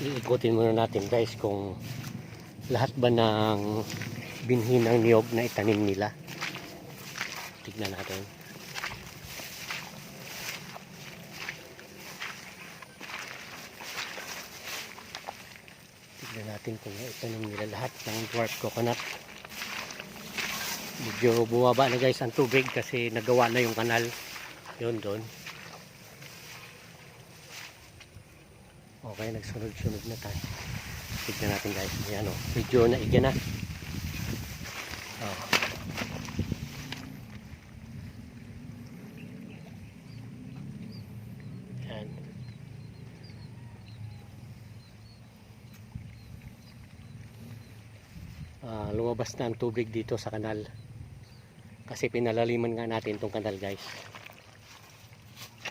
Iikutin muna natin guys kung lahat ba ng binhi ng niyog na itanim nila. Tignan natin. Tignan natin kung itanim nila lahat ng dwarf coconut. Medyo bumaba na guys ang tubig kasi nagawa na yung kanal. Yun doon. Okay, nagsunod-sunod na tayo. Tignan natin guys. Ayan o. Medyo naigya na. Oh. Ayan. Lumabas na ang tubig dito sa kanal. Kasi pinalaliman nga natin itong kanal guys.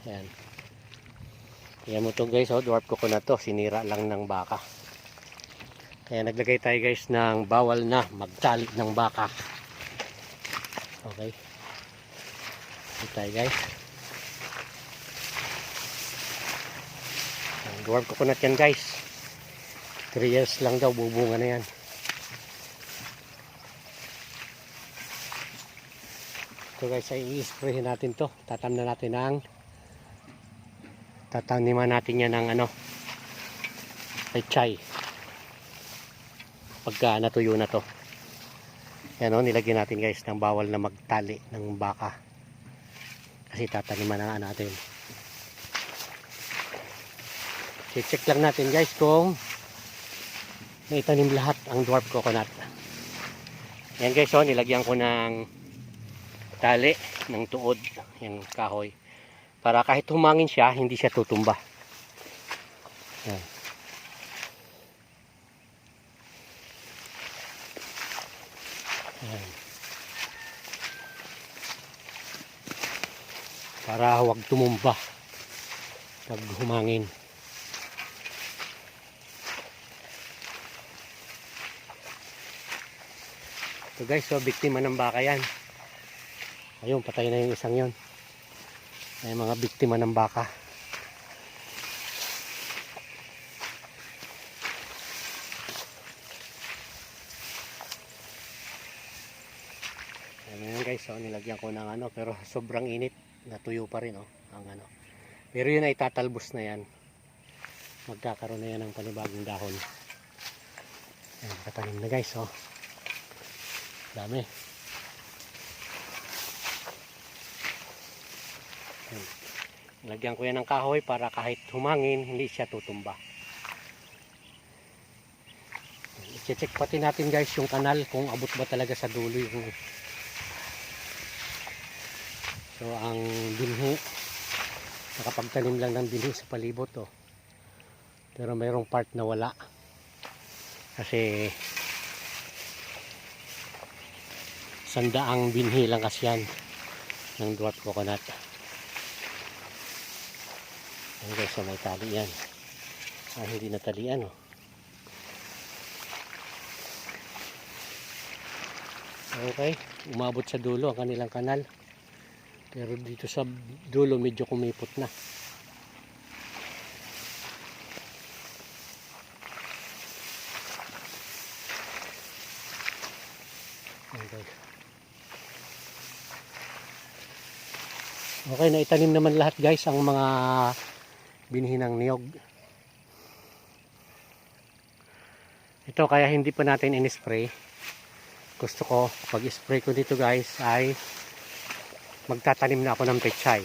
Ayan. Ayan mo ito guys, oh, dwarf coconut to, sinira lang ng baka. Kaya naglagay tayo guys ng bawal na magtali ng baka. Okay. Ito tayo guys. Ang dwarf coconut yan guys. 3 years lang daw, bubunga na yan. Ito guys, ay i-spray natin to. Tatamnan natin ng tataniman natin yan ng ano, pechay pagka natuyo na to. Yan o, nilagyan natin guys ng bawal na magtali ng baka kasi tataniman na natin. I-check lang natin guys kung naitanim lahat ang dwarf coconut. Yan guys o, nilagyan ko ng tali ng tuod yung kahoy para kahit humangin siya, hindi siya tutumba. Yan. Yan. Para huwag tumumba pag humangin. So guys, so biktima ng baka yan. Ayun, patay na yung isang yun. May mga biktima ng baka. Ayan guys, so nilagyan ko ng ano, pero sobrang init, natuyo pa rin oh, ang ano. Pero yun ay tatalbos na yan. Magkakaroon na yan ng panibagong dahon. Ayan, katanim na guys oh. Dami. Lagyan ko yan ng kahoy para kahit humangin hindi siya tutumba. I-check pati natin guys yung kanal kung abot ba talaga sa dulo yung... So ang binhi, nakapagtanim lang ng binhi sa palibot oh. Pero mayroong part na wala kasi 100 binhi lang kasi yan ng dwarf coconut. Ayan guys, so may tali yan. Hindi natalian oh. Okay, umabot sa dulo ang kanilang kanal. Pero dito sa dulo medyo kumipot na. Okay. Okay, naitanim naman lahat guys ang mga binhi ng niyog. Ito kaya hindi pa natin in-spray. Gusto ko pag spray ko dito guys ay magtatanim na ako ng pechay.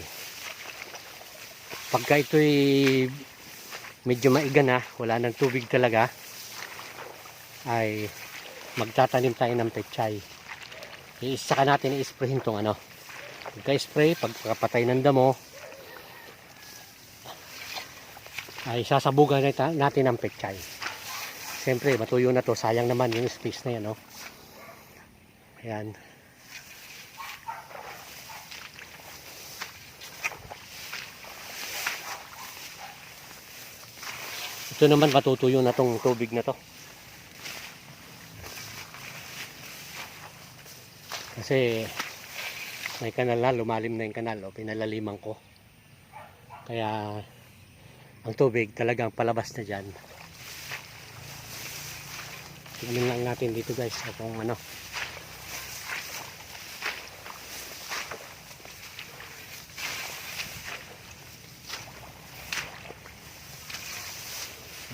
Pagka ito'y medyo maiga na, wala ng tubig talaga, ay magtatanim tayo ng pechay. Saka natin i-sprayin itong ano. Pagka-spray, pagkapatay ng damo, ay sasabugan natin ng pechay. Siyempre, matuyo na to. Sayang naman yung space na yan, no? Ayan. Ito naman matutuyo na tong tubig na to. Kasi may kanal na, lumalim na yung kanal, o pinalaliman ko. Kaya ang tubig talagang palabas na dyan. Tignan lang natin dito guys kung ano.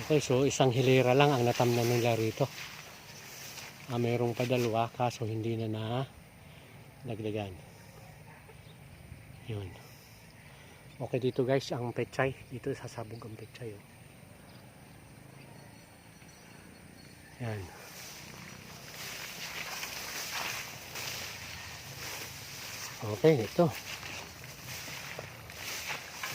Okay, so isang hilera lang ang natamnan nila rito. Mayroong pa dalawa kaso hindi na dagdagan. Yun. Okay dito guys ang pechay. Dito sasabog ang pechay. Oh. Yan. Okay, ito.